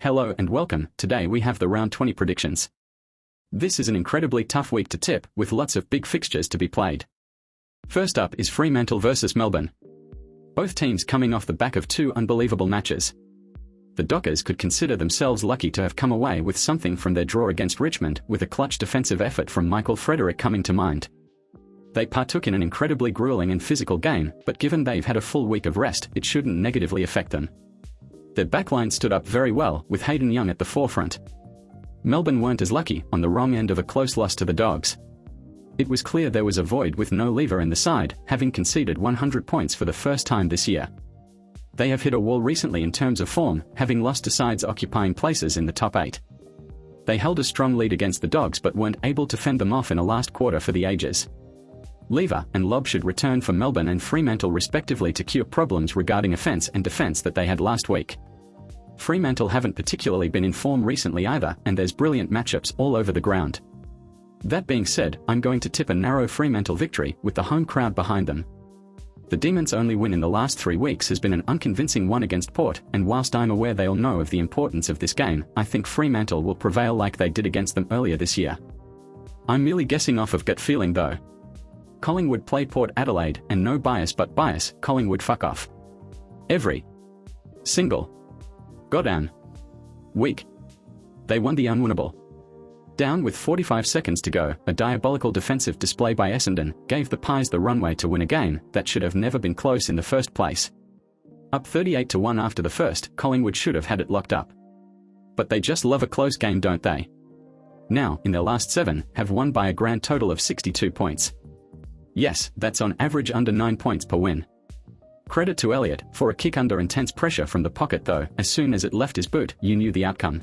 Hello and welcome. Today we have the round 20 predictions. This is an incredibly tough week to tip, with lots of big fixtures to be played. First up is Fremantle versus Melbourne. Both teams coming off the back of two unbelievable matches. The Dockers could consider themselves lucky to have come away with something from their draw against Richmond, with a clutch defensive effort from Michael Frederick coming to mind. They partook in an incredibly grueling and physical game, but given they've had a full week of rest, it shouldn't negatively affect them. Their backline stood up very well, with Hayden Young at the forefront. Melbourne weren't as lucky, on the wrong end of a close loss to the Dogs. It was clear there was a void with no lever in the side, having conceded 100 points for the first time this year. They have hit a wall recently in terms of form, having lost to sides occupying places in the top 8. They held a strong lead against the Dogs but weren't able to fend them off in a last quarter for the ages. Lever and Lobb should return for Melbourne and Fremantle respectively to cure problems regarding offence and defence that they had last week. Fremantle haven't particularly been in form recently either, and there's brilliant matchups all over the ground. That being said, I'm going to tip a narrow Fremantle victory, with the home crowd behind them. The Demons' only win in the last 3 weeks has been an unconvincing one against Port, and whilst I'm aware they'll know of the importance of this game, I think Fremantle will prevail like they did against them earlier this year. I'm merely guessing off of gut feeling though. Collingwood play Port Adelaide, and no bias but bias, Collingwood fuck off. Every single goddamn week. They won the unwinnable. Down with 45 seconds to go, a diabolical defensive display by Essendon gave the Pies the runway to win a game that should have never been close in the first place. Up 38-1 after the first, Collingwood should have had it locked up. But they just love a close game, don't they? Now, in their last 7, have won by a grand total of 62 points. Yes, that's on average under 9 points per win. Credit to Elliott for a kick under intense pressure from the pocket though. As soon as it left his boot, you knew the outcome.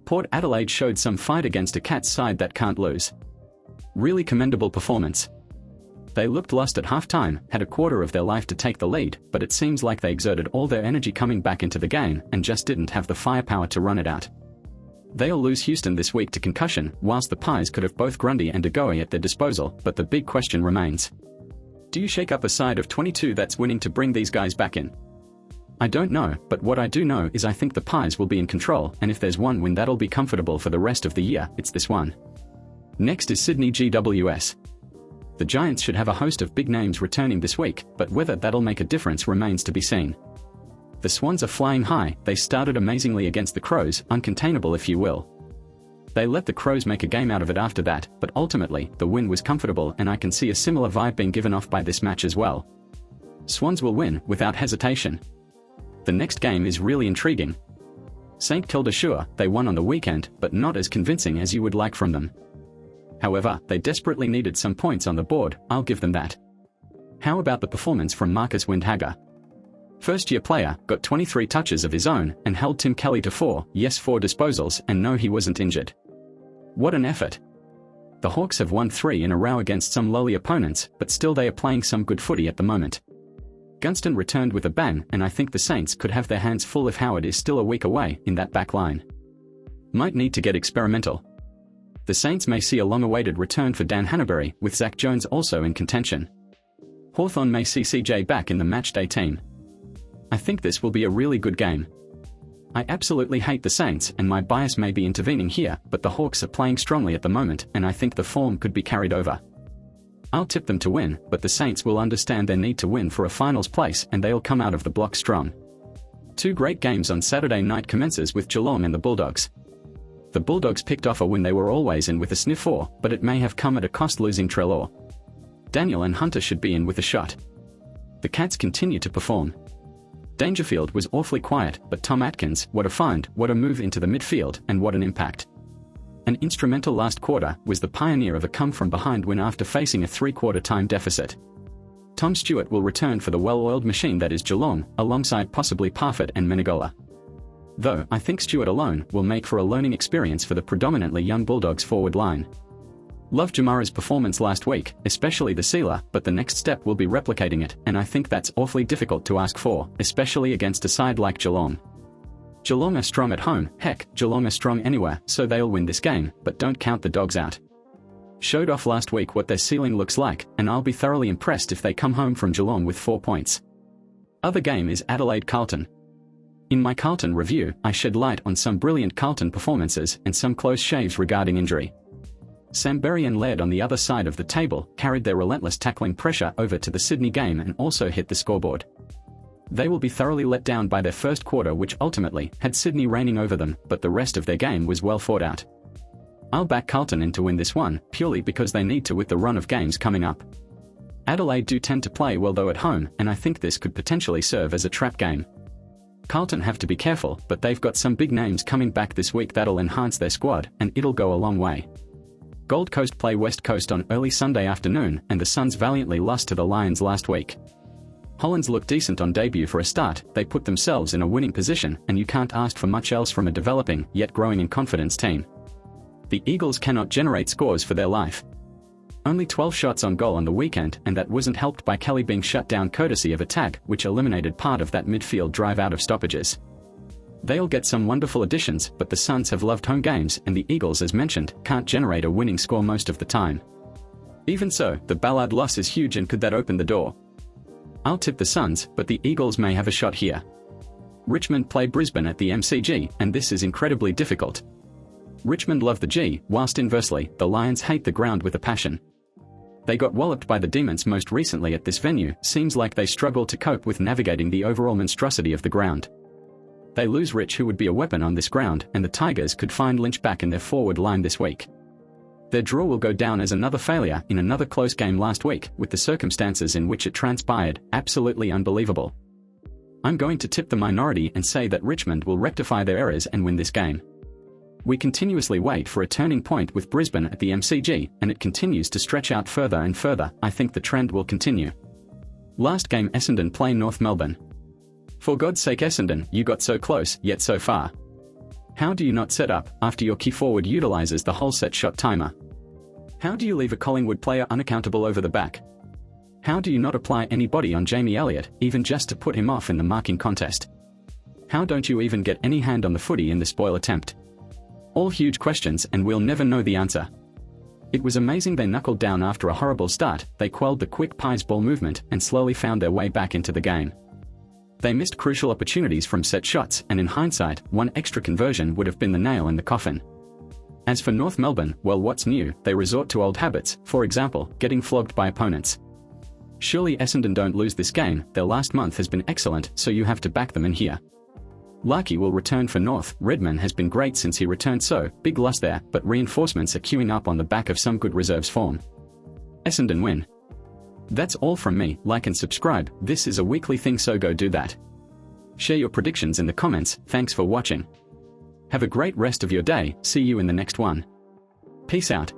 Port Adelaide showed some fight against a Cats side that can't lose. Really commendable performance. They looked lost at half-time, had a quarter of their life to take the lead, but it seems like they exerted all their energy coming back into the game and just didn't have the firepower to run it out. They'll lose Houston this week to concussion, whilst the Pies could have both Grundy and Agoe at their disposal, but the big question remains. Do you shake up a side of 22 that's winning to bring these guys back in? I don't know, but what I do know is I think the Pies will be in control, and if there's one win that'll be comfortable for the rest of the year, it's this one. Next is Sydney GWS. The Giants should have a host of big names returning this week, but whether that'll make a difference remains to be seen. The Swans are flying high. They started amazingly against the Crows, uncontainable if you will. They let the Crows make a game out of it after that, but ultimately, the win was comfortable, and I can see a similar vibe being given off by this match as well. Swans will win, without hesitation. The next game is really intriguing. St Kilda, sure, they won on the weekend, but not as convincing as you would like from them. However, they desperately needed some points on the board, I'll give them that. How about the performance from Marcus Windhager? First-year player, got 23 touches of his own, and held Tim Kelly to 4 disposals, and no, he wasn't injured. What an effort. The Hawks have won 3 in a row against some lowly opponents, but still they are playing some good footy at the moment. Gunston returned with a bang, and I think the Saints could have their hands full if Howard is still a week away in that back line. Might need to get experimental. The Saints may see a long-awaited return for Dan Hannabury, with Zach Jones also in contention. Hawthorn may see CJ back in the matchday team. I think this will be a really good game. I absolutely hate the Saints, and my bias may be intervening here, but the Hawks are playing strongly at the moment, and I think the form could be carried over. I'll tip them to win, but the Saints will understand their need to win for a finals place, and they'll come out of the block strong. 2 great games on Saturday night commences with Geelong and the Bulldogs. The Bulldogs picked off a win they were always in with a sniff for, but it may have come at a cost losing TRELOAR. Daniel and Hunter should be in with a shot. The Cats continue to perform. Dangerfield was awfully quiet, but Tom Atkins, what a find, what a move into the midfield, and what an impact. An instrumental last quarter, was the pioneer of a come-from-behind win after facing a 3-quarter time deficit. Tom Stewart will return for the well-oiled machine that is Geelong, alongside possibly Parfitt and Menegola. Though, I think Stewart alone will make for a learning experience for the predominantly young Bulldogs forward line. Loved Jamara's performance last week, especially the sealer, but the next step will be replicating it, and I think that's awfully difficult to ask for, especially against a side like Geelong. Geelong are strong at home, heck, Geelong are strong anywhere, so they'll win this game, but don't count the Dogs out. Showed off last week what their ceiling looks like, and I'll be thoroughly impressed if they come home from Geelong with 4 points. Other game is Adelaide Carlton. In my Carlton review, I shed light on some brilliant Carlton performances and some close shaves regarding injury. Sambury and Laird on the other side of the table carried their relentless tackling pressure over to the Sydney game and also hit the scoreboard. They will be thoroughly let down by their first quarter, which ultimately had Sydney reigning over them, but the rest of their game was well fought out. I'll back Carlton in to win this one, purely because they need to with the run of games coming up. Adelaide do tend to play well though at home, and I think this could potentially serve as a trap game. Carlton have to be careful, but they've got some big names coming back this week that'll enhance their squad, and it'll go a long way. Gold Coast play West Coast on early Sunday afternoon, and the Suns valiantly lost to the Lions last week. Hollands looked decent on debut for a start, they put themselves in a winning position, and you can't ask for much else from a developing, yet growing in confidence team. The Eagles cannot generate scores for their life. Only 12 shots on goal on the weekend, and that wasn't helped by Kelly being shut down courtesy of a tag, which eliminated part of that midfield drive out of stoppages. They'll get some wonderful additions, but the Suns have loved home games, and the Eagles, as mentioned, can't generate a winning score most of the time. Even so, the Ballard loss is huge, and could that open the door? I'll tip the Suns, but the Eagles may have a shot here. Richmond play Brisbane at the MCG, and this is incredibly difficult. Richmond love the G, whilst inversely, the Lions hate the ground with a passion. They got walloped by the Demons most recently at this venue, seems like they struggle to cope with navigating the overall monstrosity of the ground. They lose Rich, who would be a weapon on this ground, and the Tigers could find Lynch back in their forward line this week. Their draw will go down as another failure in another close game last week, with the circumstances in which it transpired absolutely unbelievable. I'm going to tip the minority and say that Richmond will rectify their errors and win this game. We continuously wait for a turning point with Brisbane at the MCG, and it continues to stretch out further and further. I think the trend will continue. Last game, Essendon play North Melbourne. For God's sake, Essendon, you got so close, yet so far. How do you not set up, after your key forward utilises the whole set shot timer? How do you leave a Collingwood player unaccountable over the back? How do you not apply anybody on Jamie Elliott, even just to put him off in the marking contest? How don't you even get any hand on the footy in the spoil attempt? All huge questions, and we'll never know the answer. It was amazing they knuckled down after a horrible start, they quelled the quick Pies ball movement and slowly found their way back into the game. They missed crucial opportunities from set shots, and in hindsight, one extra conversion would have been the nail in the coffin. As for North Melbourne, well, what's new? They resort to old habits, for example, getting flogged by opponents. Surely Essendon don't lose this game, their last month has been excellent, so you have to back them in here. Larkey will return for North. Redman has been great since he returned, so big loss there, but reinforcements are queuing up on the back of some good reserves form. Essendon win. That's all from me. Like and subscribe, this is a weekly thing, so go do that. Share your predictions in the comments. Thanks for watching. Have a great rest of your day, see you in the next one. Peace out.